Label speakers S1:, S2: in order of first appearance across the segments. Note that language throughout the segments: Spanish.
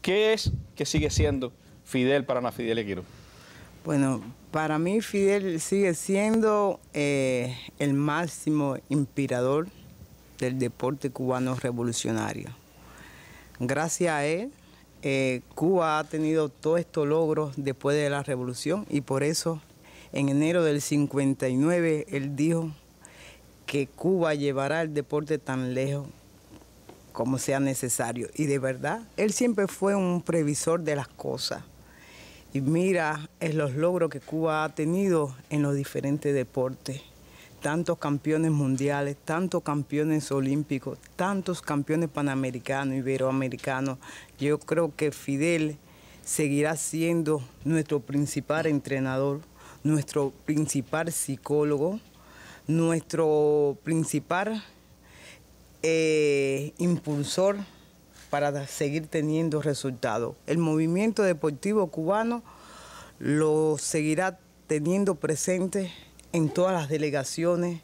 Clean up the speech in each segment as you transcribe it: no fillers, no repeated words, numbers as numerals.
S1: ¿Qué es que sigue siendo Fidel para Ana Fidelia Quirós?
S2: Bueno, para mí Fidel sigue siendo el máximo inspirador del deporte cubano revolucionario. Gracias a él, Cuba ha tenido todos estos logros después de la revolución y por eso en enero del 59 él dijo que Cuba llevará el deporte tan lejos como sea necesario. Y de verdad, él siempre fue un previsor de las cosas. Y mira los logros que Cuba ha tenido en los diferentes deportes. Tantos campeones mundiales, tantos campeones olímpicos, tantos campeones panamericanos, iberoamericanos. Yo creo que Fidel seguirá siendo nuestro principal entrenador, nuestro principal psicólogo, nuestro principal impulsor para seguir teniendo resultados. El movimiento deportivo cubano lo seguirá teniendo presente en todas las delegaciones.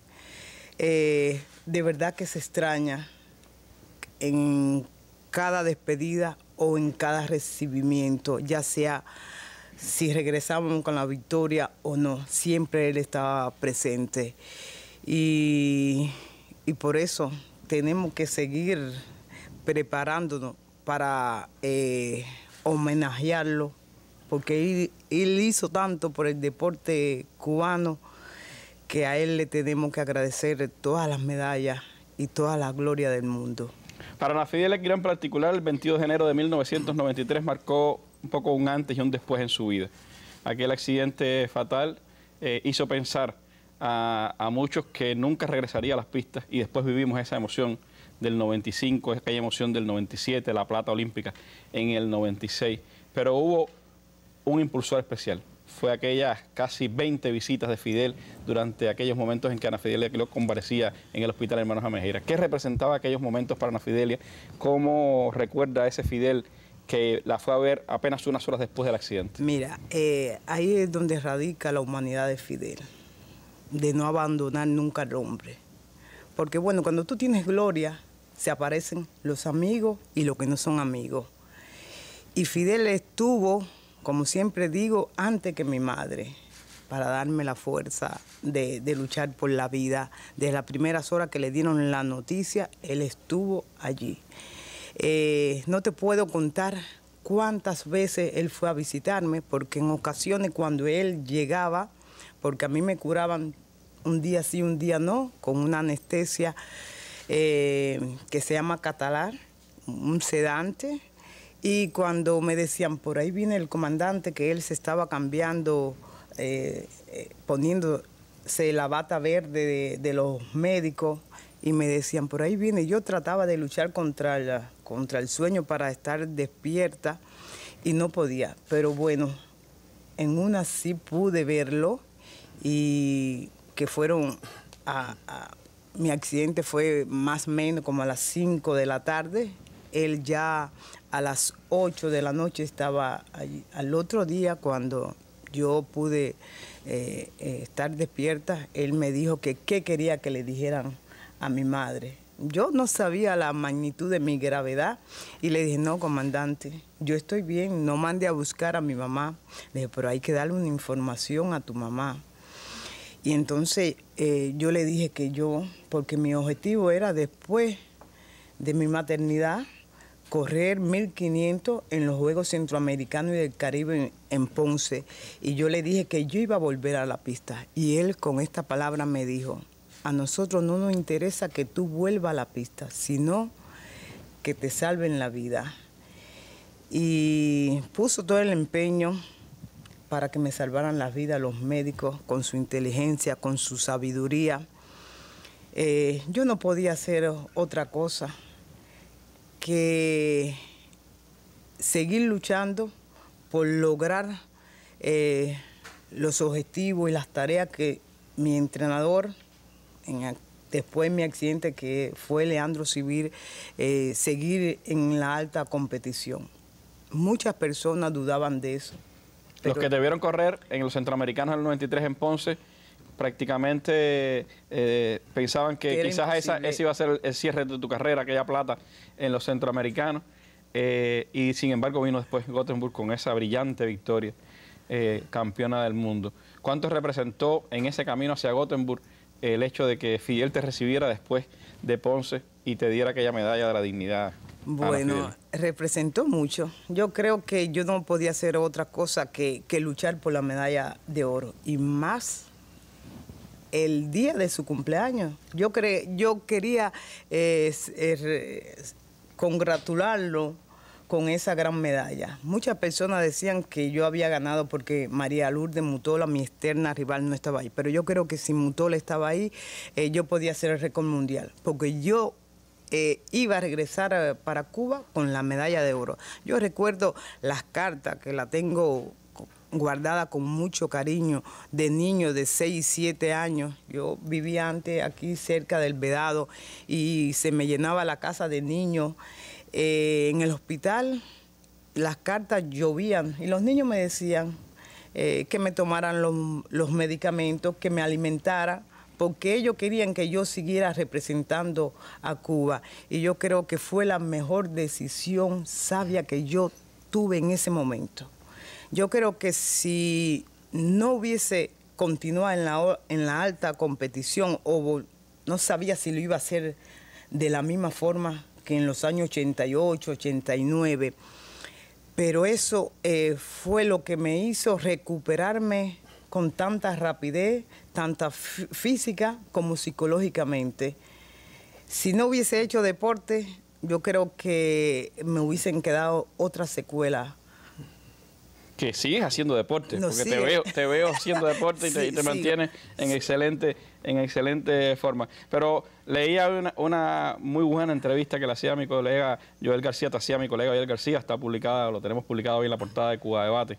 S2: De verdad que se extraña en cada despedida o en cada recibimiento, ya sea si regresamos con la victoria o no, siempre él estaba presente. Y por eso tenemos que seguir preparándonos para homenajearlo, porque él hizo tanto por el deporte cubano que a él le tenemos que agradecer todas las medallas y toda la gloria del mundo.
S1: Para Ana Fidelia Quirós en particular, el 22 de enero de 1993 marcó un poco un antes y un después en su vida. Aquel accidente fatal hizo pensar a muchos que nunca regresaría a las pistas y después vivimos esa emoción del 95, aquella emoción del 97, la plata olímpica en el 96. Pero hubo un impulsor especial. Fue aquellas casi 20 visitas de Fidel durante aquellos momentos en que Ana Fidelia Quirós convalescía en el Hospital Hermanos Amejeira. ¿Qué representaba aquellos momentos para Ana Fidelia? ¿Cómo recuerda a ese Fidel que la fue a ver apenas unas horas después del accidente?
S2: Mira, ahí es donde radica la humanidad de Fidel, de no abandonar nunca al hombre. Porque bueno, cuando tú tienes gloria, se aparecen los amigos y los que no son amigos. Y Fidel estuvo, como siempre digo, antes que mi madre, para darme la fuerza de luchar por la vida. Desde las primeras horas que le dieron la noticia, él estuvo allí. No te puedo contar cuántas veces él fue a visitarme, porque en ocasiones cuando él llegaba, porque a mí me curaban un día sí, un día no, con una anestesia que se llama Catalar, un sedante, y cuando me decían, por ahí viene el comandante, que él se estaba cambiando, poniéndose la bata verde de los médicos, y me decían, por ahí viene. Yo trataba de luchar contra el sueño para estar despierta, y no podía. Pero bueno, en una sí pude verlo, y que fueron mi accidente fue más o menos como a las 5 de la tarde. Él ya a las 8 de la noche estaba allí. Al otro día, cuando yo pude estar despierta, él me dijo que qué quería que le dijeran a mi madre. Yo no sabía la magnitud de mi gravedad y le dije, no, comandante, yo estoy bien, no mande a buscar a mi mamá. Le dije, pero hay que darle una información a tu mamá. Y entonces yo le dije que yo, porque mi objetivo era después de mi maternidad, correr 1500 en los Juegos Centroamericanos y del Caribe en Ponce. Y yo le dije que yo iba a volver a la pista. Y él con esta palabra me dijo, a nosotros no nos interesa que tú vuelvas a la pista, sino que te salven la vida. Y puso todo el empeño para que me salvaran la vida los médicos, con su inteligencia, con su sabiduría. Yo no podía hacer otra cosa que seguir luchando por lograr los objetivos y las tareas que mi entrenador, después de mi accidente que fue Leandro Civil, seguir en la alta competición. Muchas personas dudaban de eso.
S1: Los que te vieron correr en los Centroamericanos del 93 en Ponce, prácticamente pensaban que quizás ese iba a ser el cierre de tu carrera, aquella plata en los Centroamericanos. y sin embargo vino después Gothenburg con esa brillante victoria, campeona del mundo. ¿Cuánto representó en ese camino hacia Gothenburg el hecho de que Fidel te recibiera después de Ponce y te diera aquella medalla de la dignidad?
S2: Bueno, representó mucho. Yo creo que yo no podía hacer otra cosa que luchar por la medalla de oro. Y más el día de su cumpleaños. Yo quería congratularlo con esa gran medalla. Muchas personas decían que yo había ganado porque María Lourdes Mutola, mi externa rival, no estaba ahí. Pero yo creo que si Mutola estaba ahí, yo podía hacer el récord mundial. Porque yo iba a regresar para Cuba con la medalla de oro. Yo recuerdo las cartas que la tengo guardada con mucho cariño de niños de 6 y 7 años. Yo vivía antes aquí cerca del Vedado y se me llenaba la casa de niños. En el hospital las cartas llovían y los niños me decían que me tomaran los medicamentos, que me alimentara, porque ellos querían que yo siguiera representando a Cuba. Y yo creo que fue la mejor decisión sabia que yo tuve en ese momento. Yo creo que si no hubiese continuado en la alta competición, o no sabía si lo iba a hacer de la misma forma que en los años 88, 89, pero eso fue lo que me hizo recuperarme con tanta rapidez, tanta física como psicológicamente. Si no hubiese hecho deporte, yo creo que me hubiesen quedado otras secuelas.
S1: Que sigues haciendo deporte,
S2: No,
S1: porque
S2: sí.
S1: te veo haciendo deporte y te mantienes en excelente forma. Pero leía una muy buena entrevista que le hacía a mi colega Joel García, te hacía a mi colega Joel García, está publicada, lo tenemos publicado hoy en la portada de Cuba Debate.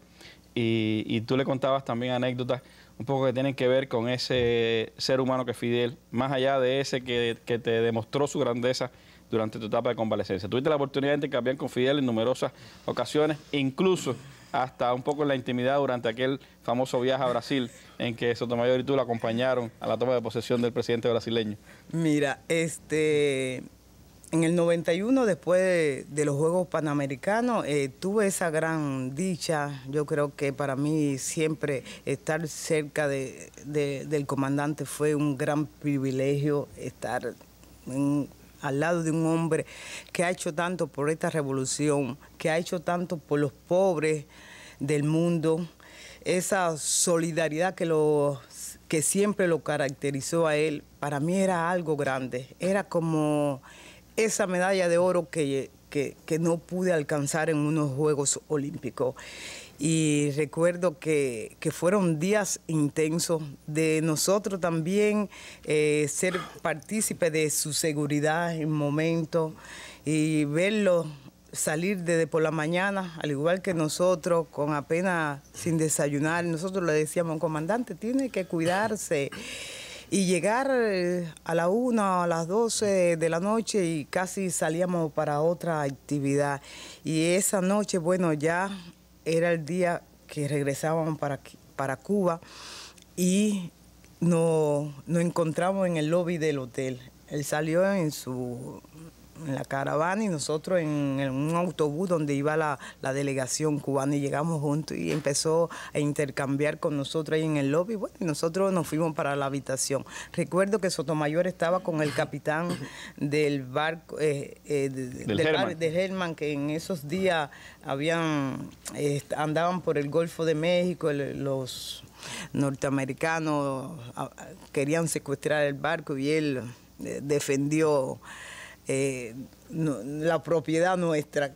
S1: Y tú le contabas también anécdotas un poco que tienen que ver con ese ser humano que es Fidel, más allá de ese que te demostró su grandeza durante tu etapa de convalecencia. Tuviste la oportunidad de intercambiar con Fidel en numerosas ocasiones, incluso hasta un poco en la intimidad durante aquel famoso viaje a Brasil en que Sotomayor y tú lo acompañaron a la toma de posesión del presidente brasileño.
S2: Mira, en el 91, después de los Juegos Panamericanos, tuve esa gran dicha. Yo creo que para mí siempre estar cerca del comandante fue un gran privilegio, estar al lado de un hombre que ha hecho tanto por esta revolución, que ha hecho tanto por los pobres del mundo, esa solidaridad que siempre lo caracterizó a él. Para mí era algo grande, era como esa medalla de oro que no pude alcanzar en unos Juegos Olímpicos. Y recuerdo que fueron días intensos de nosotros también ser partícipe de su seguridad en momentos y verlo salir desde por la mañana, al igual que nosotros, con apenas sin desayunar. Nosotros le decíamos, comandante, tiene que cuidarse. Y llegar a la 1, a las 12 de la noche y casi salíamos para otra actividad. Y esa noche, bueno, ya era el día que regresábamos para Cuba y nos encontramos en el lobby del hotel. Él salió en la caravana y nosotros en un autobús donde iba la delegación cubana y llegamos juntos y empezó a intercambiar con nosotros ahí en el lobby. Bueno, y nosotros nos fuimos para la habitación. Recuerdo que Sotomayor estaba con el capitán del barco, del Herman, que en esos días andaban por el Golfo de México, los norteamericanos querían secuestrar el barco y él defendió la propiedad nuestra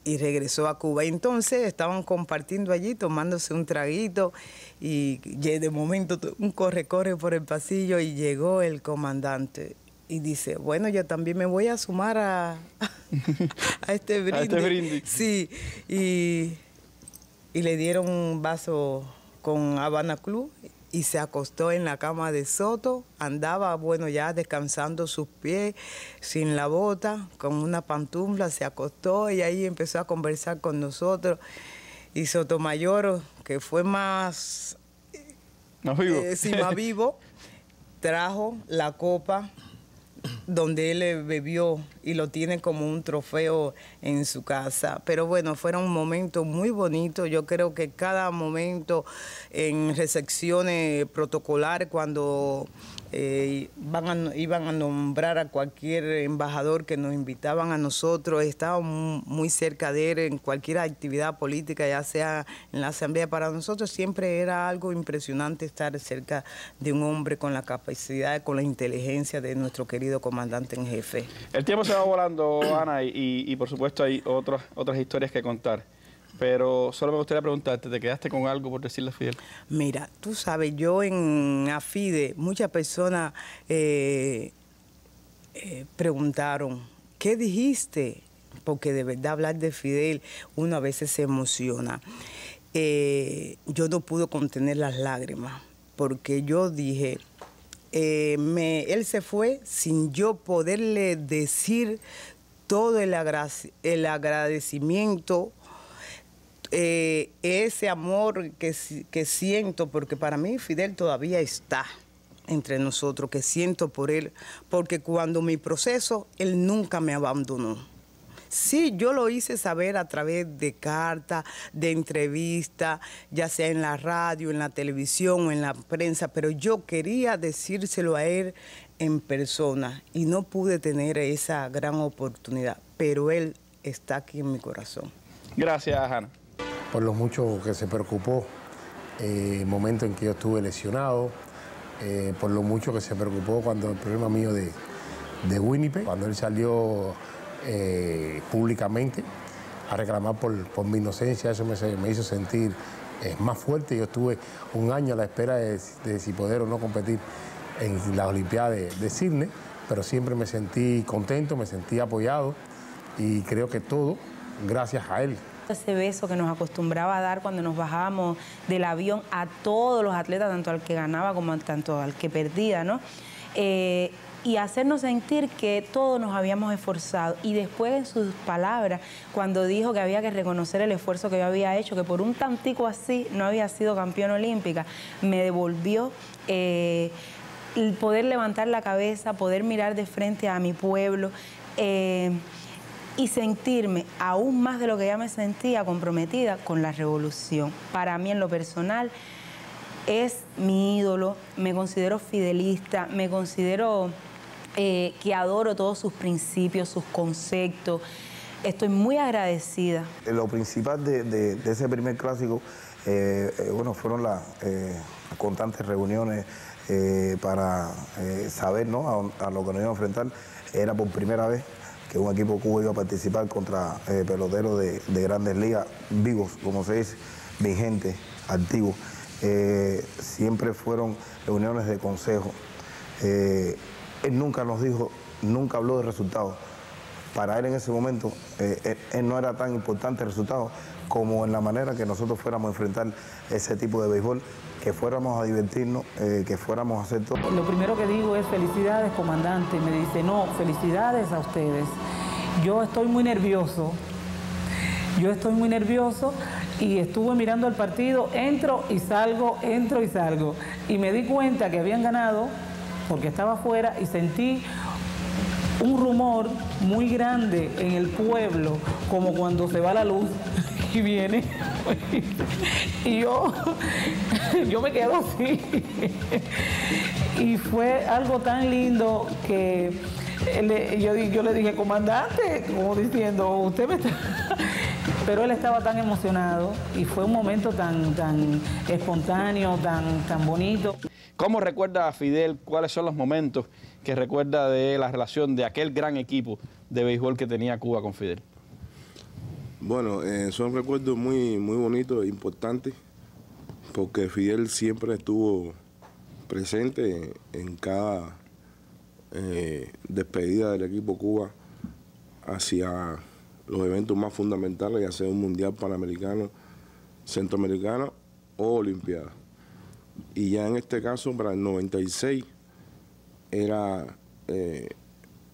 S2: y regresó a Cuba. Entonces estaban compartiendo allí, tomándose un traguito y de momento un corre por el pasillo y llegó el comandante y dice, bueno, yo también me voy a sumar a este brindis.
S1: A este brindis.
S2: Sí, y le dieron un vaso con Habana Club y se acostó en la cama de Soto, andaba, bueno, ya descansando sus pies, sin la bota, con una pantufla, se acostó y ahí empezó a conversar con nosotros. Y Sotomayor, que fue más vivo, trajo la copa donde él bebió y lo tiene como un trofeo en su casa. Pero bueno, fueron momentos muy bonitos. Yo creo que cada momento en recepciones protocolares, cuando iban a nombrar a cualquier embajador que nos invitaban a nosotros, estábamos muy cerca de él en cualquier actividad política, ya sea en la asamblea. Para nosotros siempre era algo impresionante estar cerca de un hombre con la capacidad, con la inteligencia de nuestro querido comandante en jefe.
S1: El tiempo se va volando, Ana, y por supuesto hay otras historias que contar. Pero solo me gustaría preguntarte, ¿te quedaste con algo por decirle a Fidel?
S2: Mira, tú sabes, yo en AFIDE, muchas personas preguntaron, ¿qué dijiste? Porque de verdad hablar de Fidel, uno a veces se emociona. Yo no pude contener las lágrimas, porque yo dije, él se fue sin yo poderle decir todo el agradecimiento, ese amor que siento, porque para mí Fidel todavía está entre nosotros, que siento por él, porque cuando mi proceso, él nunca me abandonó. Sí, yo lo hice saber a través de cartas, de entrevistas, ya sea en la radio, en la televisión o en la prensa, pero yo quería decírselo a él en persona y no pude tener esa gran oportunidad, pero él está aquí en mi corazón.
S1: Gracias, Ana.
S3: Por lo mucho que se preocupó, el momento en que yo estuve lesionado, por lo mucho que se preocupó cuando el problema mío de Winnipeg, cuando él salió públicamente a reclamar por mi inocencia, eso me hizo sentir más fuerte. Yo estuve un año a la espera de si poder o no competir en las Olimpiadas de Sydney, pero siempre me sentí contento, me sentí apoyado y creo que todo gracias a él.
S4: Ese beso que nos acostumbraba a dar cuando nos bajábamos del avión a todos los atletas, tanto al que ganaba como tanto al que perdía, ¿no? Y hacernos sentir que todos nos habíamos esforzado. Y después en sus palabras, cuando dijo que había que reconocer el esfuerzo que yo había hecho, que por un tantico así no había sido campeona olímpica, me devolvió el poder levantar la cabeza, poder mirar de frente a mi pueblo, y sentirme aún más de lo que ya me sentía comprometida con la revolución. Para mí, en lo personal, es mi ídolo, me considero fidelista, me considero que adoro todos sus principios, sus conceptos. Estoy muy agradecida.
S5: Lo principal de ese primer clásico, bueno, fueron las constantes reuniones para saber, ¿no?, a lo que nos íbamos a enfrentar. Era por primera vez que un equipo Cuba iba a participar contra peloteros de grandes ligas, vivos, como se dice, vigentes, activos. Siempre fueron reuniones de consejo. Él nunca nos dijo, nunca habló de resultados. Para él en ese momento, él no era tan importante el resultado como en la manera que nosotros fuéramos a enfrentar ese tipo de béisbol, que fuéramos a divertirnos, que fuéramos a hacer todo.
S6: Lo primero que digo es felicidades, comandante. Me dice, no, felicidades a ustedes. Yo estoy muy nervioso. Y estuve mirando el partido, entro y salgo. Y me di cuenta que habían ganado porque estaba afuera y sentí un rumor muy grande en el pueblo, como cuando se va la luz y viene. Y yo me quedo así. Y fue algo tan lindo que yo le dije, comandante, como diciendo, usted me está... Pero él estaba tan emocionado y fue un momento tan espontáneo, tan bonito.
S1: ¿Cómo recuerda a Fidel? ¿Cuáles son los momentos que recuerda de la relación de aquel gran equipo de béisbol que tenía Cuba con Fidel?
S7: Bueno, son recuerdos muy bonitos e importantes, porque Fidel siempre estuvo presente en cada despedida del equipo Cuba hacia los eventos más fundamentales, ya sea un mundial panamericano, centroamericano o olimpiada. Y ya en este caso, para el 96, era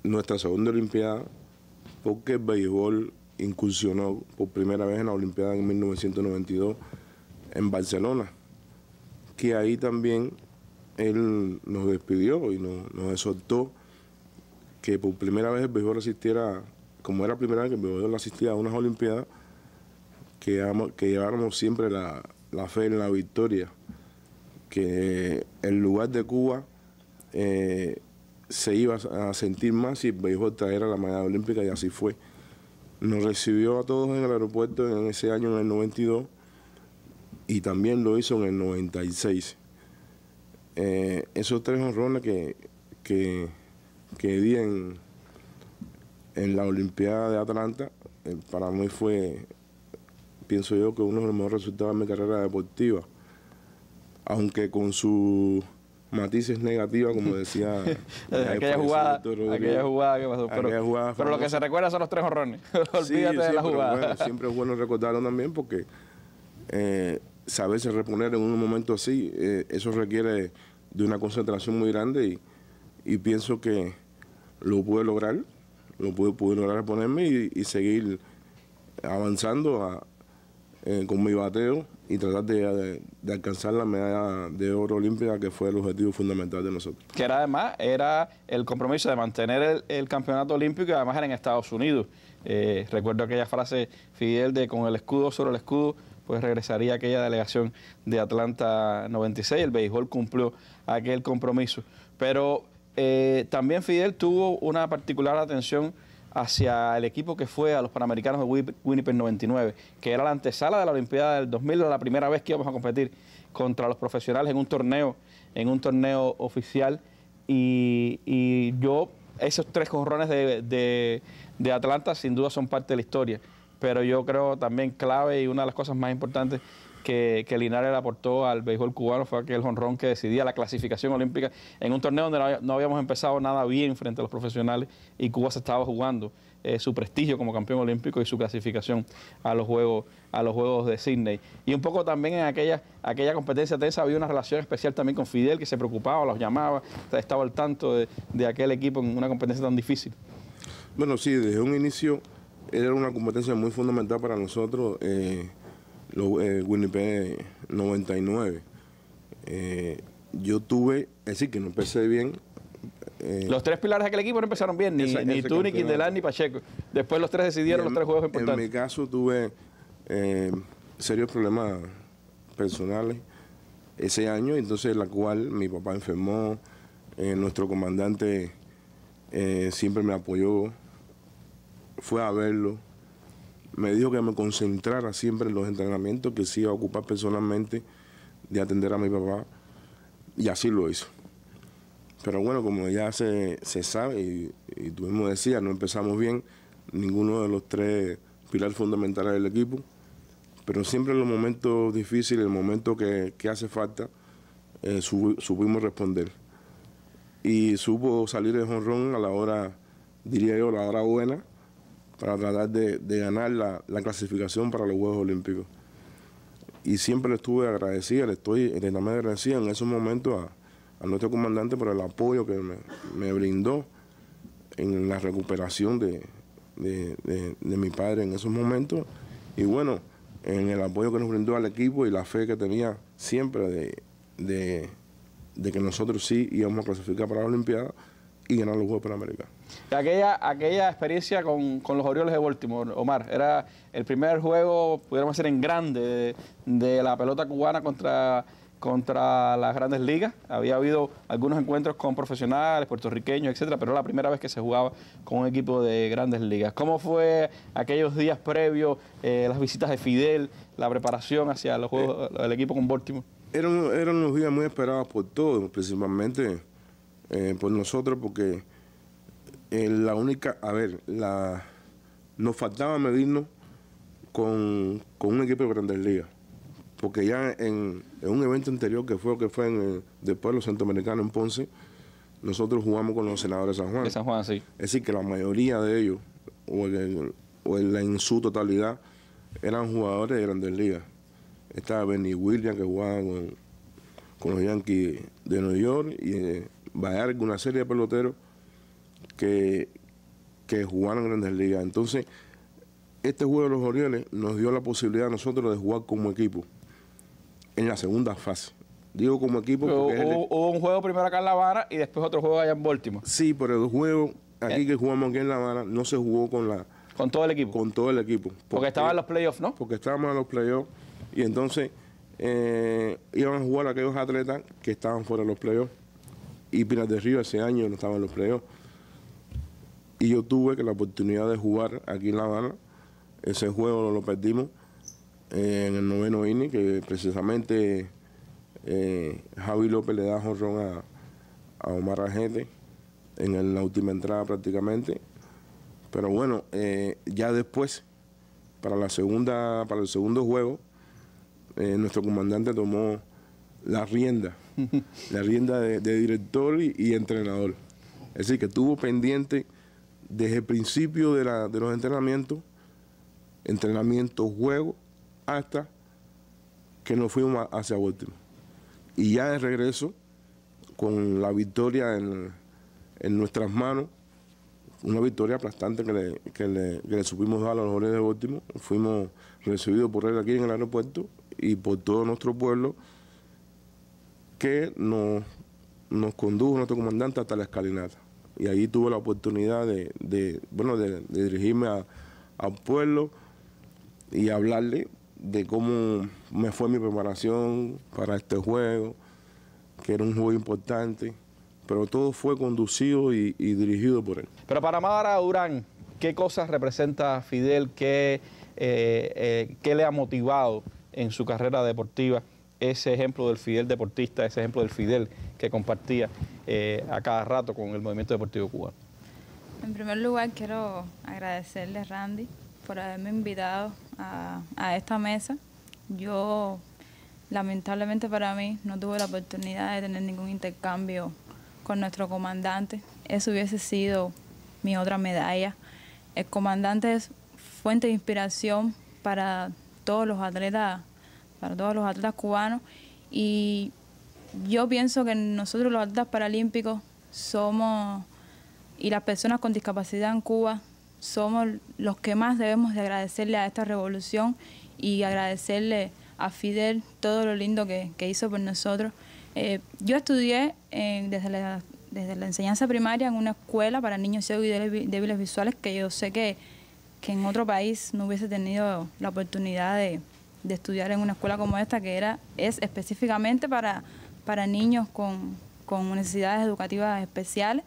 S7: nuestra segunda olimpiada, porque el béisbol incursionó por primera vez en la olimpiada en 1992 en Barcelona, que ahí también él nos despidió y nos exhortó que por primera vez el béisbol asistiera, como era la primera vez que el béisbol asistía a unas Olimpiadas, que lleváramos siempre la fe en la victoria, que el lugar de Cuba se iba a sentir más si el béisbol trajera la medalla olímpica, y así fue. Nos recibió a todos en el aeropuerto en ese año, en el 92, y también lo hizo en el 96. Esos 3 jonrones que di en la Olimpiada de Atlanta, para mí fue, pienso yo, que uno de los mejores resultados de mi carrera deportiva, aunque con sus matices negativas, como decía
S1: aquella jugada que pasó, pero lo que se recuerda son los 3 jonrones. Olvídate de la jugada.
S7: Bueno, siempre es bueno recordarlo también, porque saberse reponer en un momento así, eso requiere de una concentración muy grande, y pienso que lo pude lograr, pude lograr reponerme y seguir avanzando con mi bateo y tratar de alcanzar la medalla de oro olímpica, que fue el objetivo fundamental de nosotros.
S1: Que además era el compromiso de mantener el campeonato olímpico, y además era en Estados Unidos. Recuerdo aquella frase, Fidel, de con el escudo sobre el escudo, pues regresaría aquella delegación de Atlanta 96. El béisbol cumplió aquel compromiso. Pero también Fidel tuvo una particular atención hacia el equipo que fue a los Panamericanos de Winnipeg 99, que era la antesala de la Olimpiada del 2000, la primera vez que íbamos a competir contra los profesionales en un torneo oficial. Y yo, esos 3 jonrones de Atlanta sin duda son parte de la historia, pero yo creo también clave, y una de las cosas más importantes que Linares le aportó al béisbol cubano fue aquel jonrón que decidía la clasificación olímpica en un torneo donde no habíamos empezado nada bien frente a los profesionales, y Cuba se estaba jugando su prestigio como campeón olímpico y su clasificación a los Juegos de Sydney. Y un poco también en aquella competencia tensa había una relación especial también con Fidel, que se preocupaba, los llamaba, estaba al tanto de aquel equipo en una competencia tan difícil.
S7: Bueno, sí, desde un inicio era una competencia muy fundamental para nosotros. Winnipeg 99. Yo tuve, es decir, que no empecé bien.
S1: Los 3 pilares de aquel equipo no empezaron bien, ni tú, ni Quindelán, ni Pacheco. Después los 3 decidieron los 3 juegos importantes.
S7: En mi caso tuve serios problemas personales ese año, entonces la cual mi papá enfermó, nuestro comandante siempre me apoyó, fue a verlo. Me dijo que me concentrara siempre en los entrenamientos, que se iba a ocupar personalmente de atender a mi papá, y así lo hizo. Pero bueno, como ya se sabe, y tú mismo decías, no empezamos bien ninguno de los 3 pilares fundamentales del equipo, pero siempre en los momentos difíciles, el momento que hace falta, supimos responder. Y supo salir el jonrón a la hora, diría yo, la hora buena, para tratar de ganar la clasificación para los Juegos Olímpicos. Y siempre le estuve agradecido, le estoy eternamente agradecido en esos momentos a nuestro comandante por el apoyo que me brindó en la recuperación de mi padre en esos momentos. Y bueno, en el apoyo que nos brindó al equipo y la fe que tenía siempre de que nosotros sí íbamos a clasificar para la Olimpiada y ganar los Juegos Panamericanos.
S1: Aquella experiencia con los Orioles de Baltimore, Omar, era el primer juego, pudiéramos decir, en grande de la pelota cubana contra las grandes ligas. Había habido algunos encuentros con profesionales, puertorriqueños, etcétera, pero era la primera vez que se jugaba con un equipo de grandes ligas. ¿Cómo fue aquellos días previos, las visitas de Fidel, la preparación hacia los juegos del equipo con Baltimore?
S7: Eran unos días muy esperados por todos, principalmente por nosotros, porque nos faltaba medirnos con un equipo de grandes ligas, porque ya en un evento anterior que fue después de los centroamericanos en Ponce, nosotros jugamos con los Senadores de San Juan.
S1: De San Juan, sí.
S7: Es decir, que la mayoría de ellos, en su totalidad, eran jugadores de grandes ligas. Estaba Benny Williams, que jugaba con los Yankees de Nueva York, y Bayard, una serie de peloteros que jugaron en grandes ligas. Entonces, este juego de los Orioles nos dio la posibilidad a nosotros de jugar como equipo en la segunda fase. Digo como equipo porque...
S1: Hubo un juego primero acá en La Habana y después otro juego allá en Baltimore.
S7: Sí, pero el juego aquí que jugamos aquí en La Habana, no se jugó
S1: con todo el equipo.
S7: Con todo el equipo.
S1: Porque estaban en los playoffs, ¿no?
S7: Porque estábamos en los playoffs y entonces iban a jugar aquellos atletas que estaban fuera de los playoffs. Y Pinar del Río ese año no estaba en los playoffs. Y yo tuve la oportunidad de jugar aquí en La Habana. Ese juego lo perdimos en el 9º inning, que precisamente Javi López le da jonrón a Omar Rajete en la última entrada prácticamente. Pero bueno, ya después, para el segundo juego, nuestro comandante tomó la rienda de director y entrenador. Es decir, que estuvo pendiente desde el principio de los entrenamientos, juego, hasta que nos fuimos hacia Baltimore. Y ya de regreso, con la victoria en nuestras manos, una victoria aplastante que le supimos dar a los Orioles de Baltimore. Fuimos recibidos por él aquí en el aeropuerto y por todo nuestro pueblo, que nos condujo nuestro comandante hasta la escalinata. Y ahí tuve la oportunidad de dirigirme al pueblo y hablarle de cómo me fue mi preparación para este juego, que era un juego importante, pero todo fue conducido y dirigido por él.
S1: Pero para Mara Durán, ¿qué cosas representa Fidel? ¿Qué le ha motivado en su carrera deportiva? Ese ejemplo del Fidel deportista, ese ejemplo del Fidel que compartía a cada rato con el movimiento deportivo cubano.
S8: En primer lugar, quiero agradecerle, Randy, por haberme invitado a esta mesa. Yo, lamentablemente para mí, no tuve la oportunidad de tener ningún intercambio con nuestro comandante. Eso hubiese sido mi otra medalla. El comandante es fuente de inspiración para todos los atletas cubanos, y yo pienso que nosotros los atletas paralímpicos somos, y las personas con discapacidad en Cuba, somos los que más debemos de agradecerle a esta revolución y agradecerle a Fidel todo lo lindo que hizo por nosotros. Yo estudié desde la enseñanza primaria en una escuela para niños ciegos y débiles visuales, que yo sé que en otro país no hubiese tenido la oportunidad de estudiar en una escuela como esta, que es específicamente para niños con necesidades educativas especiales.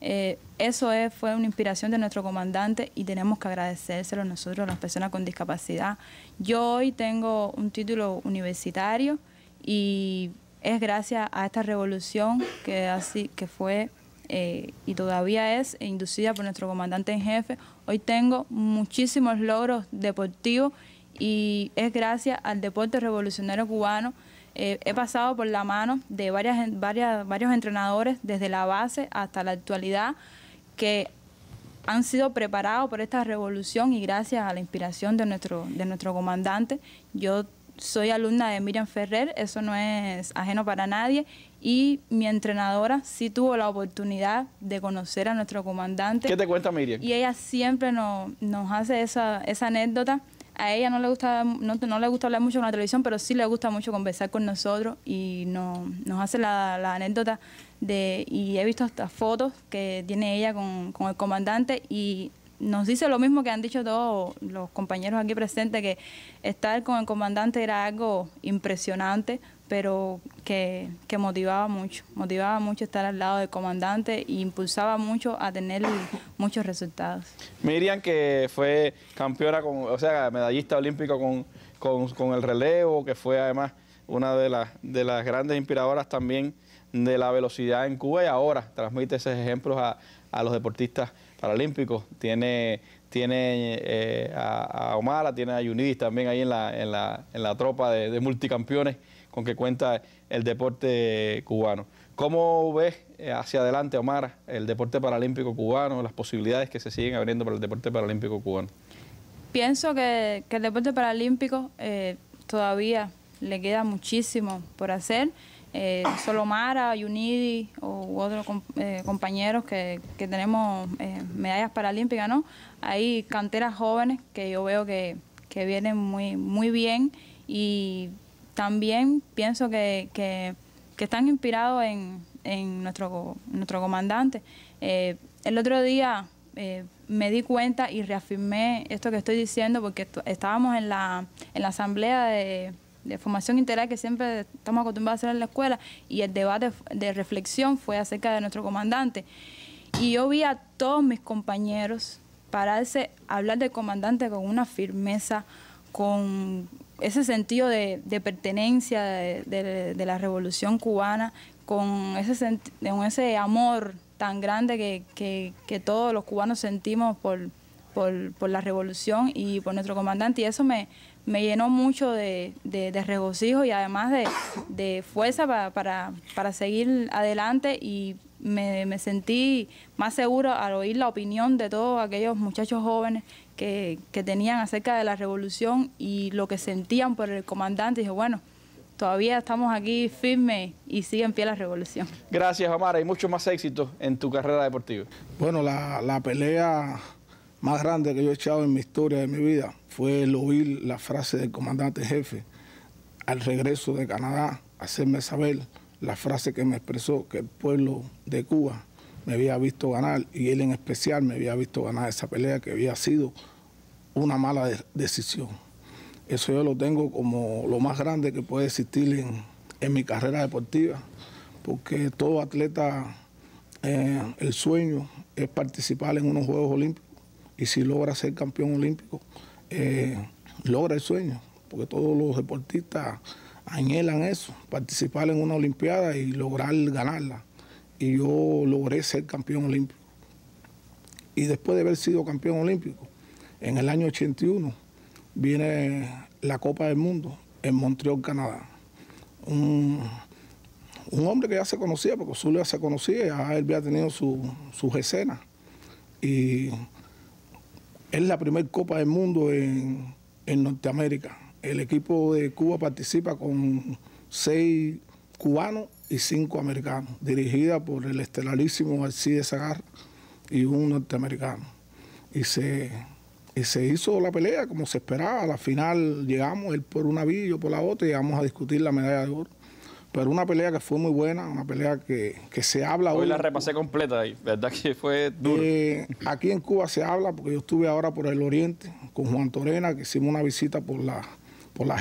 S8: Eso fue una inspiración de nuestro comandante y tenemos que agradecérselo nosotros, las personas con discapacidad. Yo hoy tengo un título universitario y es gracias a esta revolución que fue y todavía es inducida por nuestro comandante en jefe. Hoy tengo muchísimos logros deportivos y es gracias al deporte revolucionario cubano. He pasado por la mano de varios entrenadores desde la base hasta la actualidad, que han sido preparados por esta revolución, y gracias a la inspiración de nuestro comandante. Yo soy alumna de Miriam Ferrer, eso no es ajeno para nadie, y mi entrenadora sí tuvo la oportunidad de conocer a nuestro comandante.
S1: ¿Qué te cuenta Miriam?
S8: Y ella siempre nos hace esa anécdota. A ella no le gusta hablar mucho con la televisión, pero sí le gusta mucho conversar con nosotros, y nos hace la anécdota y he visto hasta fotos que tiene ella con el comandante, y nos dice lo mismo que han dicho todos los compañeros aquí presentes, que estar con el comandante era algo impresionante, pero que motivaba mucho estar al lado del comandante e impulsaba mucho a tener muchos resultados.
S1: Miriam, que fue campeona, medallista olímpica con el relevo, que fue además una de las grandes inspiradoras también de la velocidad en Cuba, y ahora transmite esos ejemplos a los deportistas paralímpicos. Tiene a Omar, tiene a Yunidis también ahí en la tropa de multicampeones con que cuenta el deporte cubano. ¿Cómo ves hacia adelante, Omar, el deporte paralímpico cubano, las posibilidades que se siguen abriendo para el deporte paralímpico cubano?
S8: Pienso que el deporte paralímpico todavía le queda muchísimo por hacer. Solo Mara, Yunidis u otros compañeros que tenemos medallas paralímpicas, ¿no? Hay canteras jóvenes que yo veo que vienen muy bien, y también pienso que están inspirados en nuestro comandante. el otro día me di cuenta y reafirmé esto que estoy diciendo, porque estábamos en la asamblea de formación integral que siempre estamos acostumbrados a hacer en la escuela, y el debate de reflexión fue acerca de nuestro comandante. Y yo vi a todos mis compañeros pararse a hablar del comandante con una firmeza, con ese sentido de pertenencia de la Revolución Cubana, con ese amor tan grande que todos los cubanos sentimos por la revolución y por nuestro comandante. Y eso me llenó mucho de regocijo y además de fuerza para seguir adelante, y me sentí más segura al oír la opinión de todos aquellos muchachos jóvenes que tenían acerca de la revolución y lo que sentían por el comandante. Y dije, bueno, todavía estamos aquí firmes y sigue en pie la revolución.
S1: Gracias, Omar, y mucho más éxito en tu carrera deportiva.
S9: Bueno, la pelea más grande que yo he echado en mi historia, de mi vida, fue el oír la frase del comandante jefe al regreso de Canadá, hacerme saber la frase que me expresó, que el pueblo de Cuba me había visto ganar, y él en especial me había visto ganar esa pelea, que había sido una mala decisión. Eso yo lo tengo como lo más grande que puede existir en mi carrera deportiva, porque todo atleta, el sueño es participar en unos Juegos Olímpicos, y si logra ser campeón olímpico, logra el sueño, porque todos los deportistas anhelan eso, participar en una olimpiada y lograr ganarla. Y yo logré ser campeón olímpico. Y después de haber sido campeón olímpico, en el año 81 viene la Copa del Mundo en Montreal, Canadá. Un hombre que ya se conocía, porque Zulia se conocía, ya él había tenido sus escenas. Y es la primera Copa del Mundo en Norteamérica. El equipo de Cuba participa con 6 cubanos y 5 americanos, dirigida por el estelarísimo Alcides Sagarra y un norteamericano. Y se hizo la pelea como se esperaba. A la final llegamos, él por una vía y yo por la otra, y llegamos a discutir la medalla de oro. Pero una pelea que fue muy buena, una pelea que se habla hoy.
S1: Hoy la repasé completa ahí, ¿verdad que fue duro?
S9: Aquí en Cuba se habla, porque yo estuve ahora por el Oriente con Juan Torena, que hicimos una visita por la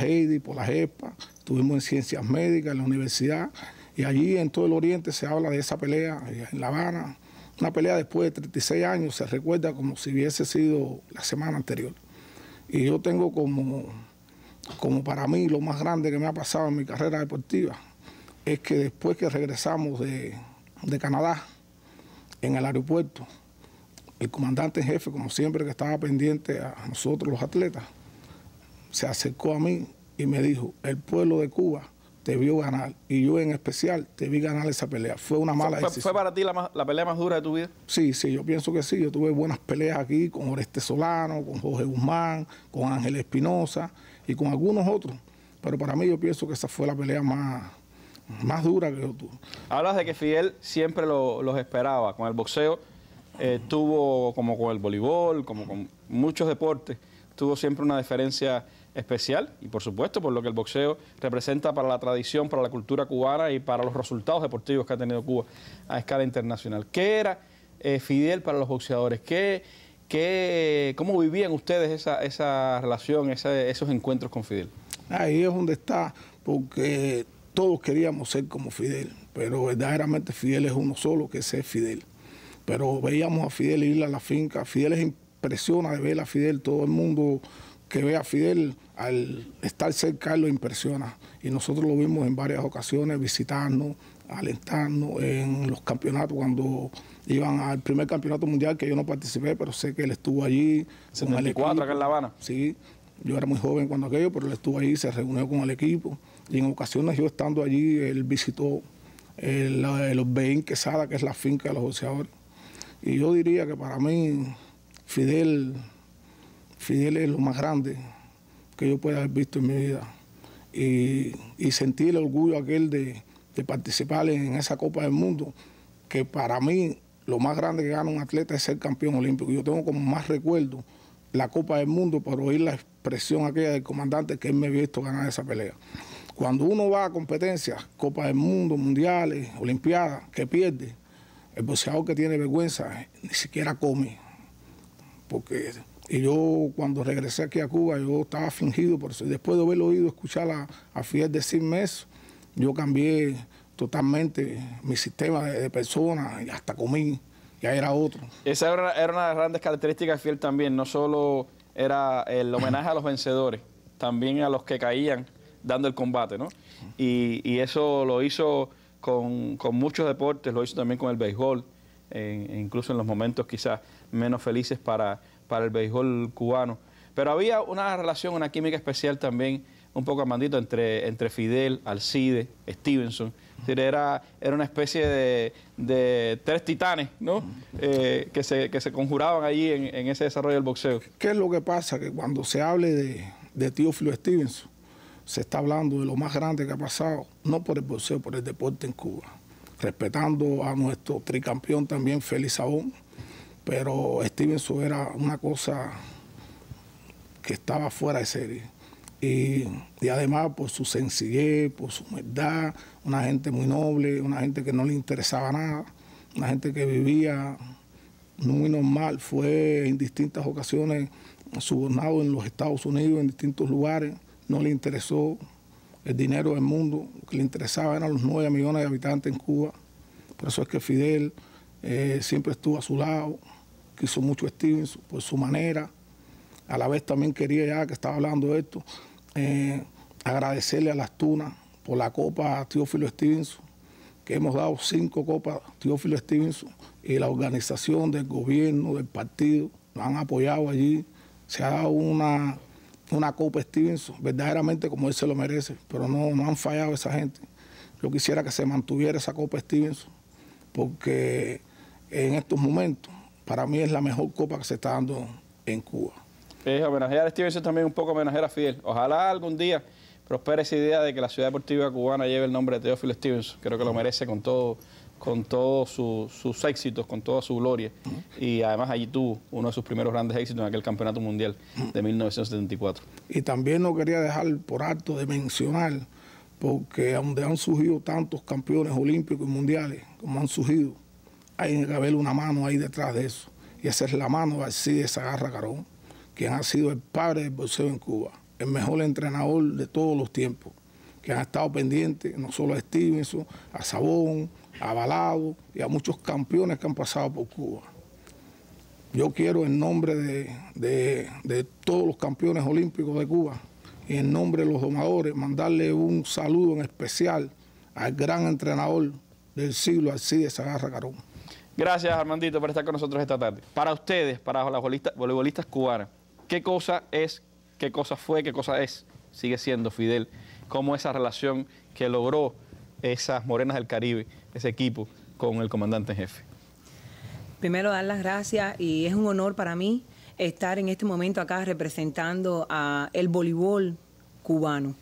S9: Heidi, por la JEPA, estuvimos en Ciencias Médicas, en la universidad, y allí en todo el Oriente se habla de esa pelea, en La Habana. Una pelea después de 36 años, se recuerda como si hubiese sido la semana anterior. Y yo tengo como para mí lo más grande que me ha pasado en mi carrera deportiva, es que después que regresamos de Canadá, en el aeropuerto, el comandante en jefe, como siempre que estaba pendiente a nosotros los atletas, se acercó a mí y me dijo, el pueblo de Cuba te vio ganar, y yo en especial te vi ganar esa pelea. Fue una mala decisión.
S1: ¿Fue para ti la pelea más dura de tu vida?
S9: Sí, yo pienso que sí. Yo tuve buenas peleas aquí con Oreste Solano, con Jorge Guzmán, con Ángel Espinosa y con algunos otros. Pero para mí yo pienso que esa fue la pelea más dura que yo tuve.
S1: Hablas de que Fidel siempre los esperaba. Con el boxeo tuvo, como con el voleibol, como con muchos deportes, tuvo siempre una diferencia especial, y por supuesto por lo que el boxeo representa para la tradición, para la cultura cubana y para los resultados deportivos que ha tenido Cuba a escala internacional. ¿Qué era Fidel para los boxeadores? ¿Cómo vivían ustedes esa relación, esos encuentros con Fidel?
S9: Ahí es donde está, porque todos queríamos ser como Fidel, pero verdaderamente Fidel es uno solo, que ese es Fidel. Pero veíamos a Fidel ir a la finca. Fidel impresiona de ver a Fidel, todo el mundo que ve a Fidel al estar cerca lo impresiona, y nosotros lo vimos en varias ocasiones visitarnos, alentarnos en los campeonatos, cuando iban al primer campeonato mundial, que yo no participé, pero sé que él estuvo allí.
S1: 74 acá en La Habana.
S9: Sí, yo era muy joven cuando aquello, pero él estuvo allí, se reunió con el equipo, y en ocasiones yo estando allí, él visitó los Beín Quesada, que es la finca de los boxeadores. Y yo diría que para mí Fidel es lo más grande que yo pueda haber visto en mi vida. Y sentir el orgullo aquel de participar en esa Copa del Mundo, que para mí lo más grande que gana un atleta es ser campeón olímpico. Yo tengo como más recuerdo la Copa del Mundo por oír la expresión aquella del comandante, que él me había visto ganar esa pelea. Cuando uno va a competencias, Copa del Mundo, mundiales, olimpiadas, que pierde, El boxeador que tiene vergüenza ni siquiera come. Y yo cuando regresé aquí a Cuba, yo estaba fingido por eso. Y después de haberlo oído escuchar a Fidel decirme eso, yo cambié totalmente mi sistema de persona y hasta comí, ya era otro. Esa
S1: era una de las grandes características de Fidel también, no solo era el homenaje a los vencedores, también a los que caían dando el combate, ¿no? Y eso lo hizo con muchos deportes, lo hizo también con el béisbol, incluso en los momentos quizás menos felices para el béisbol cubano. Pero había una relación, una química especial también, un poco, Armandito, entre Fidel, Alcide, Stevenson. Es decir, era una especie de tres titanes, ¿no? Que se conjuraban allí en ese desarrollo del boxeo.
S9: ¿Qué es lo que pasa? Que cuando se hable de Teófilo Stevenson, se está hablando de lo más grande que ha pasado, no por el boxeo, por el deporte en Cuba. Respetando a nuestro tricampeón también, Félix Sabón, pero Stevenson era una cosa que estaba fuera de serie. Y además por su sencillez, por su humildad, una gente muy noble, una gente que no le interesaba nada, una gente que vivía muy normal. Fue en distintas ocasiones sobornado en los Estados Unidos, en distintos lugares. No le interesó el dinero del mundo, lo que le interesaba eran los 9 millones de habitantes en Cuba. Por eso es que Fidel siempre estuvo a su lado, quiso mucho a Stevenson por su manera. A la vez también quería, ya que estaba hablando de esto, agradecerle a las Tunas por la copa Teófilo Stevenson, que hemos dado 5 copas Teófilo Stevenson, y la organización del gobierno, del partido, nos han apoyado allí. Se ha dado una copa Stevenson, verdaderamente como él se lo merece, pero no han fallado esa gente. Yo quisiera que se mantuviera esa copa Stevenson, porque en estos momentos, para mí es la mejor copa que se está dando en Cuba.
S1: Homenajear a Stevenson también un poco homenajear a Fidel. Ojalá algún día prospere esa idea de que la ciudad deportiva cubana lleve el nombre de Teófilo Stevenson. Creo que lo merece con todos sus éxitos, con toda su gloria. Y además allí tuvo uno de sus primeros grandes éxitos en aquel campeonato mundial de 1974.
S9: Y también no quería dejar por alto de mencionar, porque donde han surgido tantos campeones olímpicos y mundiales como han surgido, hay que haber una mano ahí detrás de eso. Y esa es la mano de Alcide Sagarra Carón, quien ha sido el padre del boxeo en Cuba, el mejor entrenador de todos los tiempos, que han estado pendientes no solo a Stevenson, a Sabón, a Balado y a muchos campeones que han pasado por Cuba. Yo quiero, en nombre de todos los campeones olímpicos de Cuba y en nombre de los domadores, mandarle un saludo en especial al gran entrenador del siglo, Alcide Sagarra Carón.
S1: Gracias, Armandito, por estar con nosotros esta tarde. Para ustedes, para las voleibolistas cubanas, ¿qué cosa es, qué cosa fue, qué cosa es, sigue siendo Fidel? ¿Cómo esa relación que logró esas Morenas del Caribe, ese equipo, con el comandante en jefe?
S4: Primero, dar las gracias, y es un honor para mí estar en este momento acá representando a el voleibol cubano.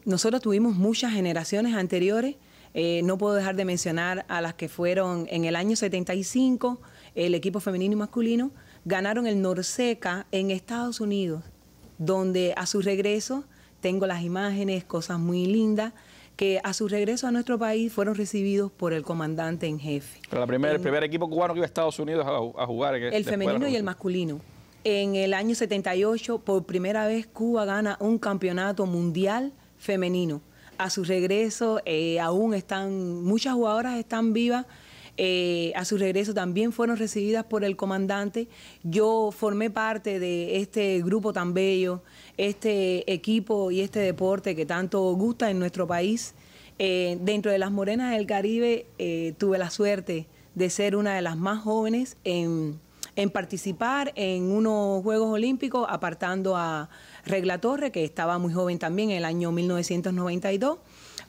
S4: Nosotros tuvimos muchas generaciones anteriores. No puedo dejar de mencionar a las que fueron en el año 75, el equipo femenino y masculino, ganaron el Norseca en Estados Unidos, donde a su regreso, tengo las imágenes, cosas muy lindas, que a su regreso a nuestro país fueron recibidos por el comandante en jefe.
S1: Pero el primer equipo cubano que iba a Estados Unidos a jugar.
S4: El femenino y el masculino. En el año 78, por primera vez, Cuba gana un campeonato mundial femenino. A su regreso, aún muchas jugadoras están vivas. A su regreso también fueron recibidas por el comandante. Yo formé parte de este grupo tan bello, este equipo y este deporte que tanto gusta en nuestro país. Dentro de las Morenas del Caribe tuve la suerte de ser una de las más jóvenes en participar en unos Juegos Olímpicos, apartando a Regla Torre, que estaba muy joven también, en el año 1992.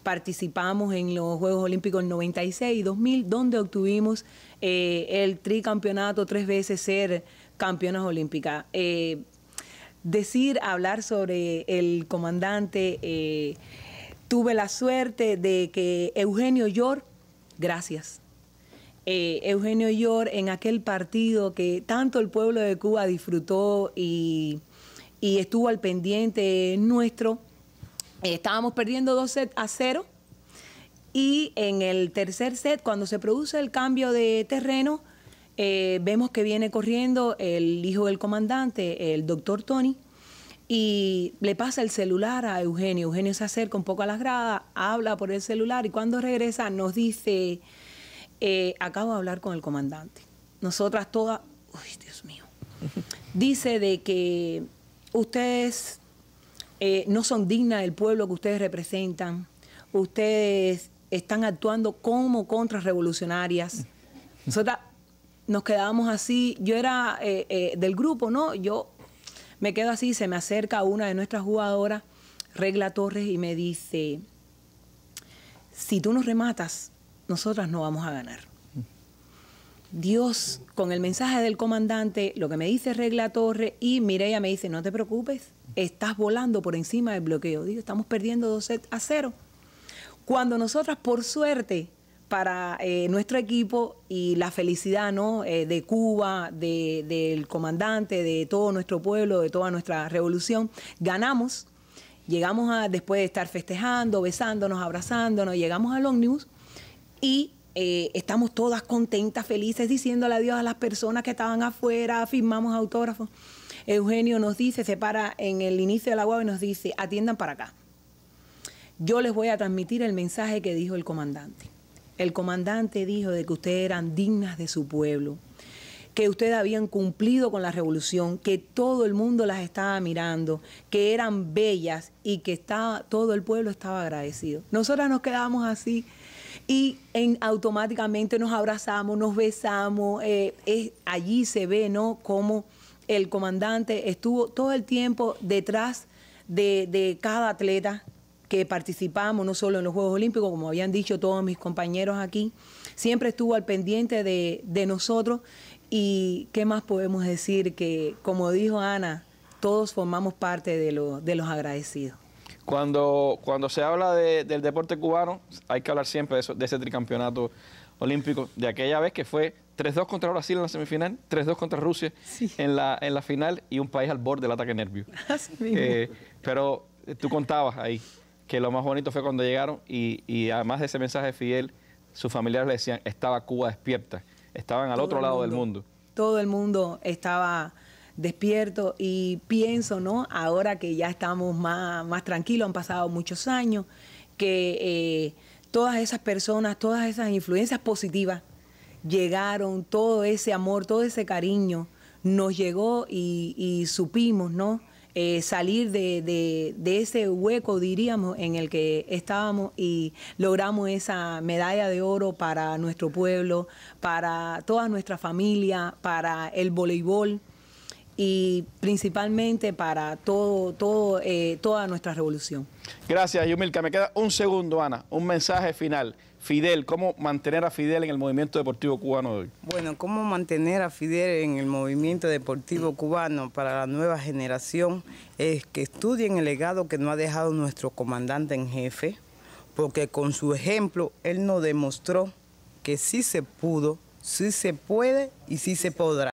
S4: Participamos en los Juegos Olímpicos 96 y 2000, donde obtuvimos el tricampeonato, 3 veces ser campeonas olímpicas. Hablar sobre el comandante, tuve la suerte de que Eugenio Llor, gracias. Eugenio Llor, en aquel partido que tanto el pueblo de Cuba disfrutó y estuvo al pendiente nuestro, estábamos perdiendo 2-0 Y en el tercer set, cuando se produce el cambio de terreno, vemos que viene corriendo el hijo del comandante, el doctor Tony, y le pasa el celular a Eugenio. Eugenio se acerca un poco a las gradas, habla por el celular y cuando regresa nos dice, acabo de hablar con el comandante. Nosotras todas, uy, Dios mío, dice de que ustedes no son dignas del pueblo que ustedes representan, ustedes están actuando como contrarrevolucionarias. Nosotras nos quedábamos así, yo era del grupo, ¿no? Yo me quedo así, se me acerca una de nuestras jugadoras, Regla Torres, y me dice, si tú nos rematas, nosotras no vamos a ganar. Dios, con el mensaje del comandante, lo que me dice Regla Torres, y Mireia me dice, no te preocupes, estás volando por encima del bloqueo. Digo, estamos perdiendo 2-0. Cuando nosotras, por suerte, para nuestro equipo y la felicidad, ¿no? De Cuba, del comandante, de todo nuestro pueblo, de toda nuestra revolución, ganamos, llegamos después de estar festejando, besándonos, abrazándonos, llegamos al ómnibus y estamos todas contentas, felices, diciéndole adiós a las personas que estaban afuera, firmamos autógrafos. Eugenio nos dice, se para en el inicio de la guagua y nos dice, atiendan para acá. Yo les voy a transmitir el mensaje que dijo el comandante. El comandante dijo de que ustedes eran dignas de su pueblo, que ustedes habían cumplido con la revolución, que todo el mundo las estaba mirando, que eran bellas y que todo el pueblo estaba agradecido. Nosotras nos quedamos así y automáticamente nos abrazamos, nos besamos. Allí se ve, ¿no?, cómo el comandante estuvo todo el tiempo detrás de cada atleta que participamos, no solo en los Juegos Olímpicos, como habían dicho todos mis compañeros aquí, siempre estuvo al pendiente de nosotros. Y qué más podemos decir que, como dijo Ana, todos formamos parte de los agradecidos.
S1: Cuando se habla del deporte cubano, hay que hablar siempre de ese tricampeonato olímpico, de aquella vez que fue 3-2 contra Brasil en la semifinal, 3-2 contra Rusia en la final y un país al borde del ataque nervio. Pero tú contabas ahí que lo más bonito fue cuando llegaron y además de ese mensaje de Fidel, sus familiares le decían, estaba Cuba despierta, estaban al otro lado del mundo.
S4: Todo el mundo estaba despierto y pienso, ¿no?, ahora que ya estamos más tranquilos, han pasado muchos años, que todas esas personas, todas esas influencias positivas llegaron, todo ese amor, todo ese cariño nos llegó y supimos, ¿no?, salir de ese hueco, diríamos, en el que estábamos y logramos esa medalla de oro para nuestro pueblo, para toda nuestra familia, para el voleibol y principalmente para toda nuestra revolución.
S1: Gracias, Yumilka. Me queda un segundo, Ana, un mensaje final. Fidel, ¿cómo mantener a Fidel en el movimiento deportivo cubano de hoy?
S2: Bueno, ¿cómo mantener a Fidel en el movimiento deportivo cubano para la nueva generación? Es que estudien el legado que nos ha dejado nuestro comandante en jefe, porque con su ejemplo él nos demostró que sí se pudo, sí se puede y sí se podrá.